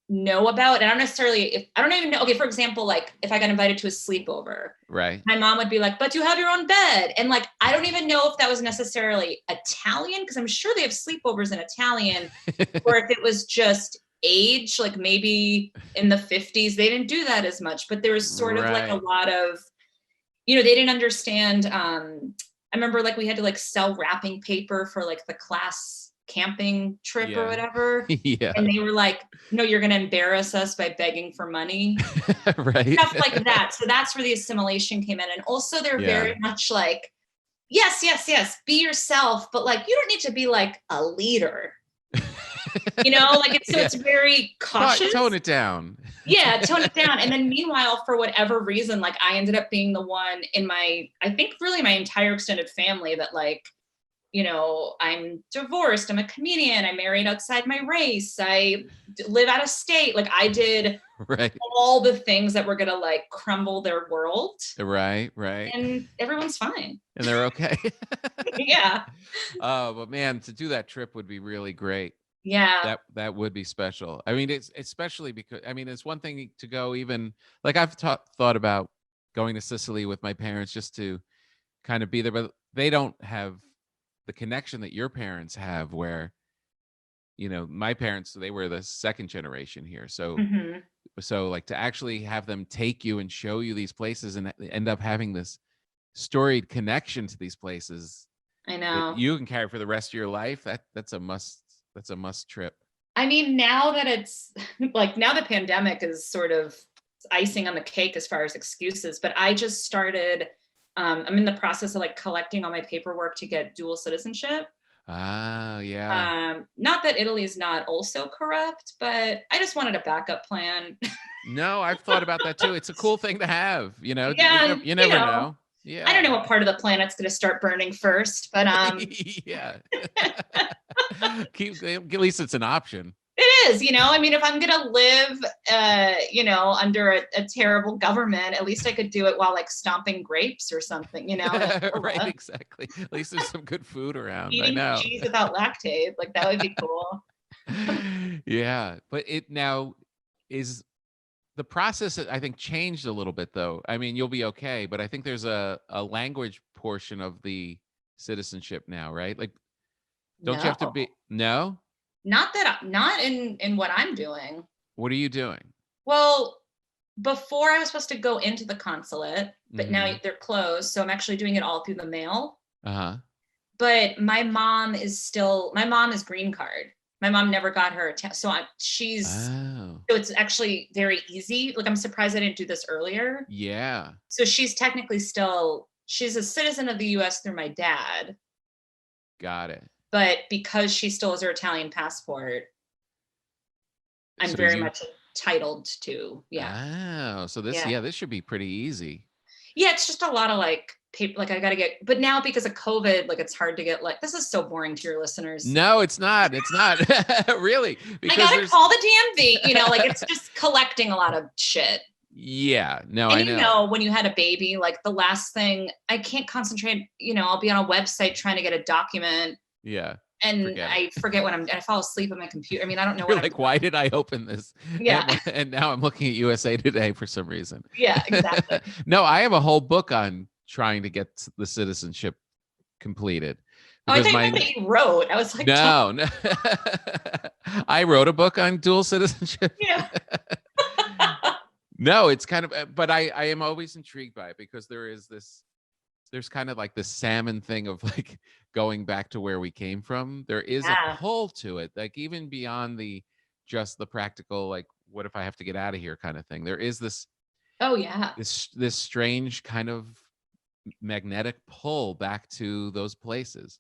know about. And I don't even know. Okay. For example, like if I got invited to a sleepover, right, my mom would be like, but you have your own bed. And like, I don't even know if that was necessarily Italian, because I'm sure they have sleepovers in Italian, or if it was just age, like maybe in the 50s, they didn't do that as much, but there was sort of like a lot of, they didn't understand. I remember like we had to like sell wrapping paper for like the class camping trip or whatever. And they were like, no, you're going to embarrass us by begging for money. Right. Stuff like that. So that's where the assimilation came in. And also they're very much like, yes, be yourself, but like, you don't need to be like a leader. Like it's very cautious. Tone it down. Yeah, tone it down. And then meanwhile, for whatever reason, like I ended up being the one in I think really my entire extended family that like, I'm divorced, I'm a comedian, I married outside my race, I live out of state. Like I did all the things that were going to like crumble their world. Right. And everyone's fine. And they're okay. Yeah. But man, to do that trip would be really great. Yeah. That would be special. I mean, it's especially because, I mean, it's one thing to go even, like I've thought about going to Sicily with my parents just to kind of be there, but they don't have the connection that your parents have, where, my parents, they were the second generation here. So like to actually have them take you and show you these places and end up having this storied connection to these places I that know. you can carry for the rest of your life, that's a must trip. I mean, now that it's like, now the pandemic is sort of icing on the cake as far as excuses, but I just started, I'm in the process of like collecting all my paperwork to get dual citizenship. Ah, yeah. Not that Italy is not also corrupt, but I just wanted a backup plan. No, I've thought about that too. It's a cool thing to have, Yeah, you never know. I don't know Yeah. what part of the planet's going to start burning first, but Yeah. At least it's an option. it is, I mean, if I'm going to live, under a terrible government, at least I could do it while like stomping grapes or something, like, Right, exactly. At least there's some good food around. I eating know. cheese without lactase, like that would be cool. Yeah, but it now is the process, I think, changed a little bit though. I mean, you'll be okay, but I think there's a language portion of the citizenship now, right? Like, don't you have to be? No? Not in what I'm doing. What are you doing? Well, before I was supposed to go into the consulate, but now they're closed. So I'm actually doing it all through the mail. Uh-huh. But my mom is green card. My mom never got her so it's actually very easy. Like, I'm surprised I didn't do this earlier. Yeah. So she's technically she's a citizen of the US through my dad. Got it. But because she still has her Italian passport, I'm So very much entitled to, Oh, so this should be pretty easy. Yeah, it's just a lot of like paper, like I gotta get, but now because of COVID, like it's hard to get, like, this is so boring to your listeners. No, it's not. It's not. Really. Because I gotta call the DMV, like it's just collecting a lot of shit. Yeah, no, And I know. when you had a baby, like the last thing, I can't concentrate, I'll be on a website trying to get a document. Yeah. And I forget I fall asleep on my computer. I mean, I don't know You're like, why did I open this? Yeah. And now I'm looking at USA Today for some reason. Yeah, exactly. No, I have a whole book on trying to get the citizenship completed. Oh, I think that you wrote. I was like, no. I wrote a book on dual citizenship. Yeah. No, it's kind of, but I am always intrigued by it because there's kind of like the salmon thing of like going back to where we came from. There is a pull to it, like even beyond just the practical, like, what if I have to get out of here kind of thing. There is this, this strange kind of magnetic pull back to those places.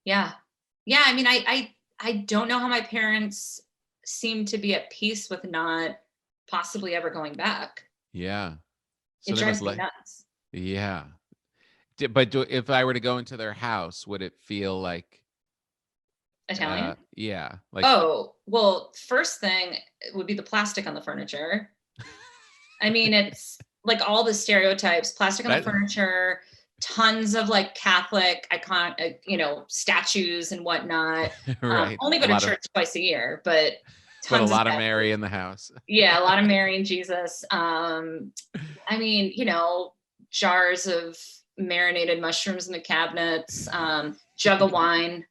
Yeah. Yeah. I mean, I don't know how my parents seem to be at peace with not possibly ever going back. Yeah. So it drives me nuts. Yeah. But if I were to go into their house, would it feel like Italian? Yeah. Like, oh, well, first thing would be the plastic on the furniture. I mean, it's like all the stereotypes, plastic on the furniture, tons of like Catholic iconic, statues and whatnot. Right. Only go to church twice a year, but a lot of Mary in the house. Yeah, a lot of Mary and Jesus. I mean, jars of marinated mushrooms in the cabinets, jug of wine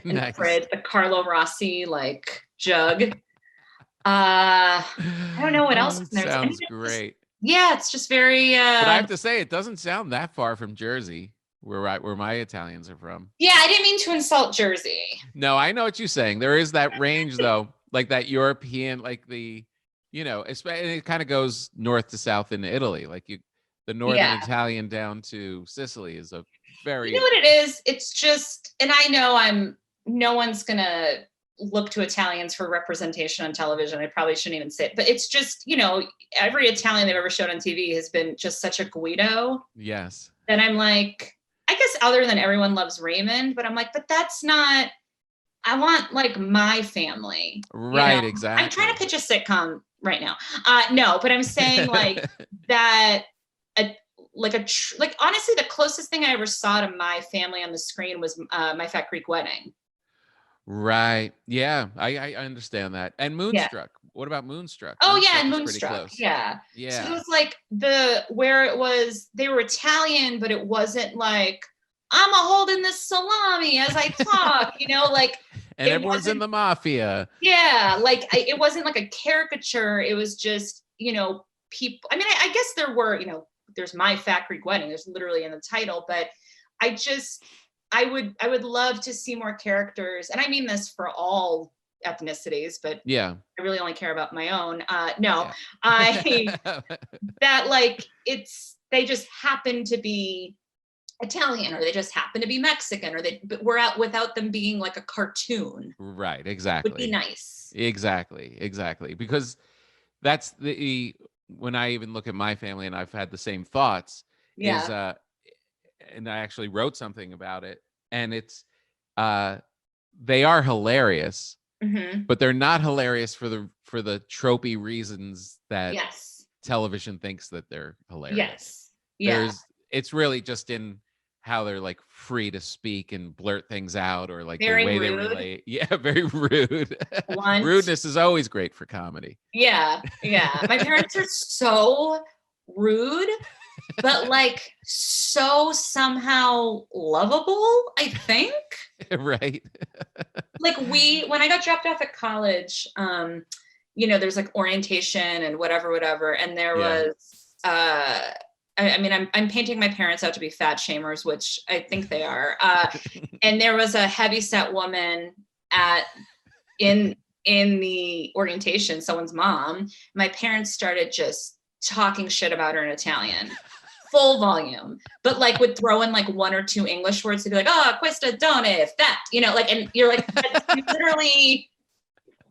in the fridge, the Carlo Rossi like jug. I don't know what else. Sounds great. It's just very. But I have to say, it doesn't sound that far from Jersey, where my Italians are from. Yeah, I didn't mean to insult Jersey. No, I know what you're saying. There is that range though, like that European, like the, it kind of goes north to south in Italy, like the northern Italian down to Sicily is a very. You know what it is? It's just, and I know no one's gonna look to Italians for representation on television. I probably shouldn't even say it, but it's just, every Italian they've ever showed on TV has been just such a Guido. Yes. That I'm like, I guess other than Everyone Loves Raymond, but I'm like, but that's not, I want like my family. Right, exactly. I'm trying to pitch a sitcom right now. No, but I'm saying like that, like honestly, the closest thing I ever saw to my family on the screen was My Fat Greek Wedding. Right. Yeah, I understand that. And Moonstruck. What about Moonstruck? Oh yeah, and was pretty Moonstruck. close. Yeah. Yeah. So it was like where it was, they were Italian, but it wasn't like I'm a holding this salami as I talk, like And it everyone's in wasn't, the mafia. yeah, like it wasn't like a caricature. It was just, people. I mean, I guess there were, there's My Fat Greek Wedding. There's literally in the title, but I would love to see more characters, and I mean this for all ethnicities, but Yeah. I really only care about my own. No, Yeah. that like they just happen to be Italian, or they just happen to be Mexican, but we're out without them being like a cartoon. Right. Exactly. Would be nice. Exactly. Because that's when I even look at my family, and I've had the same thoughts. Yeah. Is and I actually wrote something about it, and it's they are hilarious, but they're not hilarious for the tropey reasons that Yes. television thinks that they're hilarious. Yes. Yeah. It's really just in how they're like free to speak and blurt things out, or like Very the way rude. they relate. Yeah, very rude. Blunt. Rudeness is always great for comedy. Yeah. My parents are so rude, but like so somehow lovable, I think. Right. Like when I got dropped off at college, there's like orientation and whatever, and there was I mean, I'm painting my parents out to be fat shamers, which I think they are. And there was a heavyset woman in the orientation, someone's mom. My parents started just talking shit about her in Italian, full volume, but like would throw in like one or two English words to be like, oh, questa done if that, and you're like, literally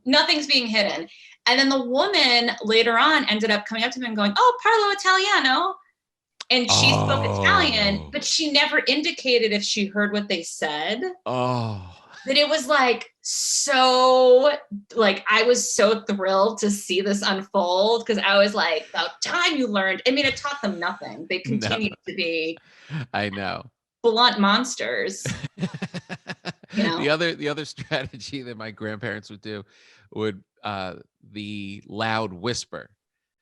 nothing's being hidden. And then the woman later on ended up coming up to me and going, oh, parlo Italiano. And she spoke Italian, but she never indicated if she heard what they said. Oh. But it was like so, like I was so thrilled to see this unfold, because I was like, about time you learned. I mean, it taught them nothing. They continued to be, I know, blunt monsters. The other strategy that my grandparents would do would the loud whisper.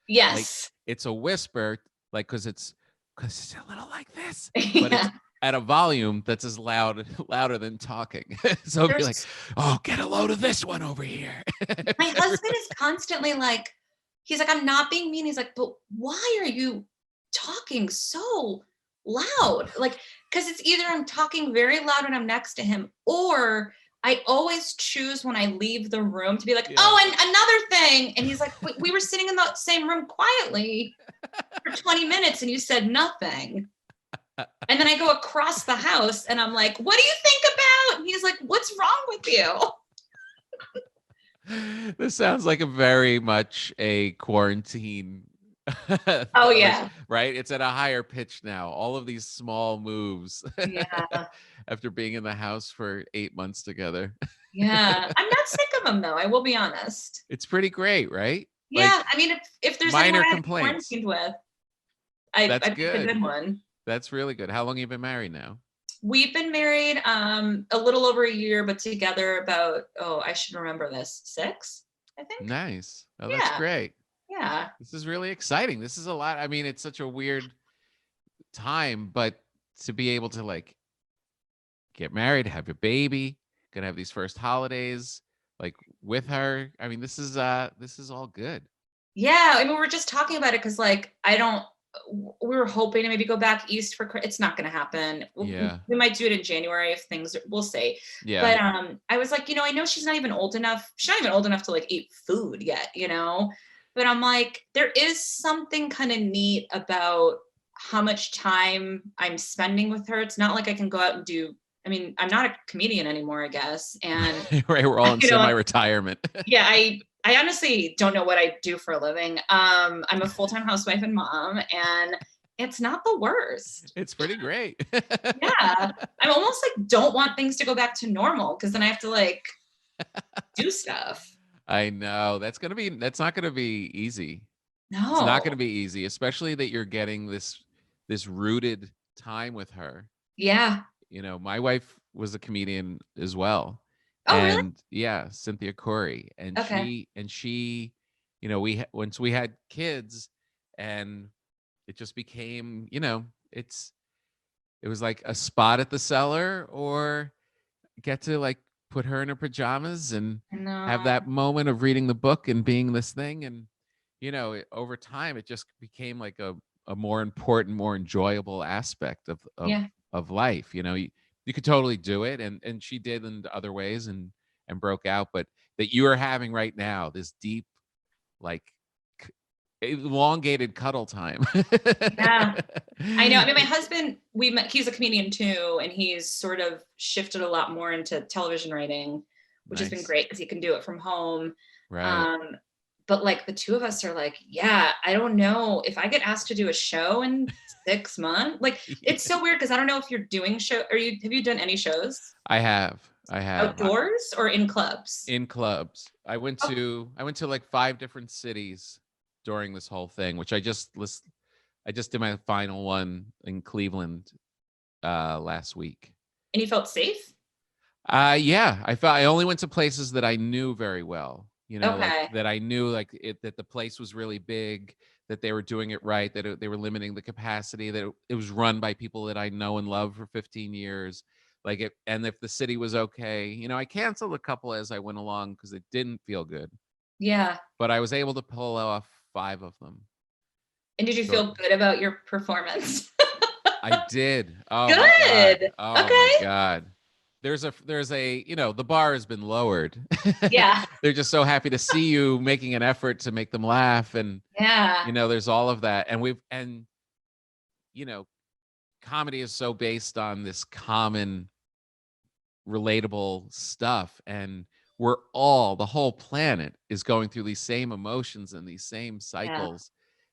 Yes. Like, it's a whisper, like because it's a little like this, Yeah. but it's at a volume that's as louder than talking. So it'd be like, oh, get a load of this one over here. My husband is constantly like, he's like, I'm not being mean. He's like, but why are you talking so loud? Like, because it's either I'm talking very loud when I'm next to him, or I always choose when I leave the room to be like, oh, and another thing. And he's like, we were sitting in the same room quietly for 20 minutes and you said nothing. And then I go across the house and I'm like, what do you think about? And he's like, what's wrong with you? This sounds like a very much a quarantine. Oh yeah. Right? It's at a higher pitch now. All of these small moves. Yeah. After being in the house for 8 months together. Yeah. I'm not sick of him though. I will be honest. It's pretty great, right? Yeah. Like, I mean, if there's minor anyone complaints. I've quarantined with, I picked a good one. That's really good. How long have you been married now? We've been married a little over a year, but together about, I should remember this, 6, I think. Nice. Oh, that's great. Yeah. This is really exciting. This is a lot. I mean, it's such a weird time, but to be able to like get married, have a baby, gonna have these first holidays like with her. I mean, this is all good. Yeah. I mean, we were just talking about it because like, we were hoping to maybe go back east for, it's not going to happen. Yeah. We might do it in January if we'll see. Yeah. But I was like, I know she's not even old enough. She's not even old enough to like eat food yet, but I'm like, there is something kind of neat about how much time I'm spending with her. It's not like I can go out and I'm not a comedian anymore, I guess. And right, we're all in semi-retirement. Yeah, I honestly don't know what I do for a living. I'm a full-time housewife and mom, and it's not the worst. It's pretty great. Yeah. I'm almost like don't want things to go back to normal, because then I have to like do stuff. I know. That's not gonna be easy. No. It's not gonna be easy, especially that you're getting this rooted time with her. Yeah. My wife was a comedian as well. Oh, and really? yeah, Cynthia Corey. And okay. she once we had kids, and it just became, it was like a spot at the cellar, or get to like put her in her pajamas and I know. have that moment of reading the book and being this thing. And, over time, it just became like a more important, more enjoyable aspect Yeah. of life. You could totally do it. And she did in other ways, and broke out, but that you are having right now, this deep, like elongated cuddle time. Yeah. I know. I mean, my husband, he's a comedian too, and he's sort of shifted a lot more into television writing, which has been Nice. great because he can do it from home. Right. But like the two of us are like, yeah, I don't know if I get asked to do a show in 6 months. Like, it's so weird because I don't know if you're doing have you done any shows I have outdoors or in clubs? in clubs. I went to like 5 different cities during this whole thing, which I just did my final one in Cleveland last week. And you felt safe? Yeah, I only went to places that I knew very well. Okay. Like that I knew, like that the place was really big, that they were doing it right, that they were limiting the capacity, that it was run by people that I know and love for 15 years. And if the city was okay, I canceled a couple as I went along because it didn't feel good, Yeah. but I was able to pull off 5 of them. And did you feel good about your performance? I did. Oh, good. My God. Oh, okay. My God. There's a, the bar has been lowered. Yeah. They're just so happy to see you making an effort to make them laugh. And, yeah, there's all of that. And comedy is so based on this common, relatable stuff. And the whole planet is going through these same emotions and these same cycles.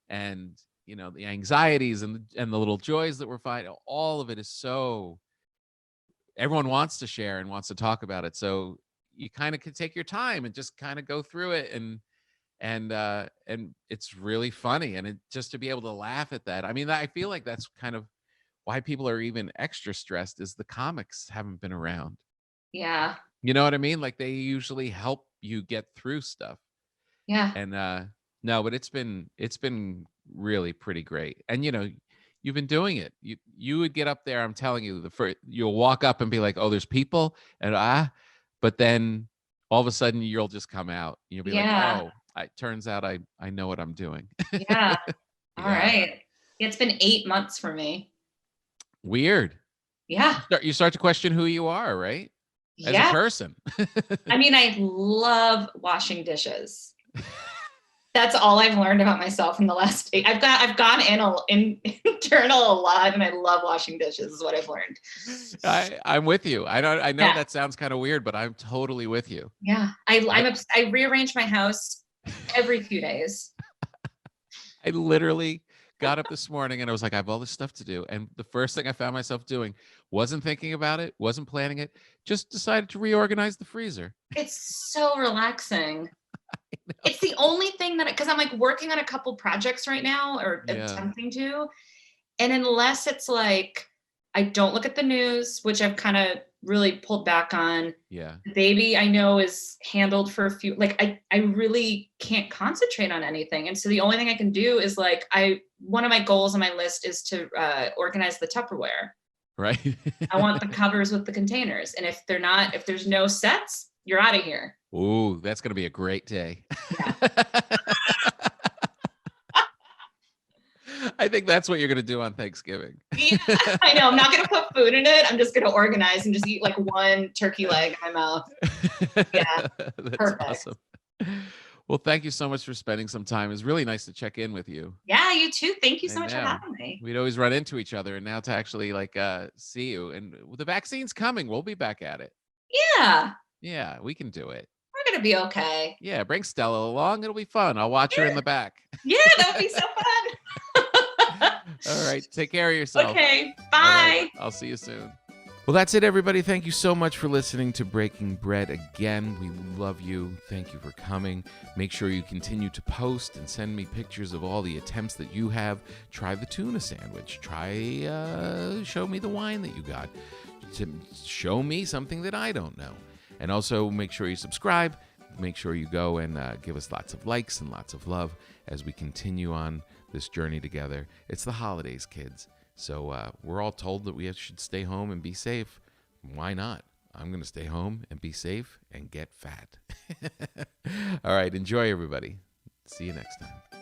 And, the anxieties and the little joys that we're finding, all of it is so, everyone wants to share and wants to talk about it. So you kind of can take your time and just kind of go through it, and it's really funny. And just to be able to laugh at that. I mean, I feel like that's kind of why people are even extra stressed, is the comics haven't been around. Yeah. You know what I mean? Like, they usually help you get through stuff. Yeah. And no, but it's been really pretty great. And you've been doing it. You would get up there, I'm telling you, you'll walk up and be like, oh, there's people, and but then all of a sudden you'll just come out. You'll be like, oh, it turns out I know what I'm doing. Yeah. All right. It's been 8 months for me. Weird. Yeah. You start to question who you are, right? As a person. I mean, I love washing dishes. That's all I've learned about myself in the last 8. I've gone internal a lot, and I love washing dishes is what I've learned. I'm with you. I know that sounds kind of weird, but I'm totally with you. Yeah. I rearrange my house every few days. I literally got up this morning and I was like, I have all this stuff to do. And the first thing I found myself doing, wasn't thinking about it, wasn't planning it, just decided to reorganize the freezer. It's so relaxing. It's the only thing because I'm like working on a couple projects right now, or attempting to. And unless it's like, I don't look at the news, which I've kind of really pulled back on. Yeah. The baby, I know, is handled for a few, like I really can't concentrate on anything. And so the only thing I can do is like, one of my goals on my list is to organize the Tupperware. Right. I want the covers with the containers. And if there's no sets, you're out of here. Ooh, that's going to be a great day. Yeah. I think that's what you're going to do on Thanksgiving. Yeah, I know. I'm not going to put food in it. I'm just going to organize and just eat like one turkey leg in my mouth. Yeah. That's perfect. Awesome. Well, thank you so much for spending some time. It was really nice to check in with you. Yeah, you too. Thank you so much for having me. We'd always run into each other, and now to actually see you. And the vaccine's coming. We'll be back at it. Yeah. Yeah, we can do it. We're going to be okay. Yeah, bring Stella along. It'll be fun. I'll watch her in the back. Yeah, that would be so fun. All right. Take care of yourself. Okay. Bye. Right, I'll see you soon. Well, that's it, everybody. Thank you so much for listening to Breaking Bread again. We love you. Thank you for coming. Make sure you continue to post and send me pictures of all the attempts that you have. Try the tuna sandwich. Show me the wine that you got. Show me something that I don't know. And also make sure you subscribe. make sure you go and give us lots of likes and lots of love as we continue on this journey together. It's the holidays, kids. So we're all told that we should stay home and be safe. Why not? I'm going to stay home and be safe and get fat. All right. Enjoy, everybody. See you next time.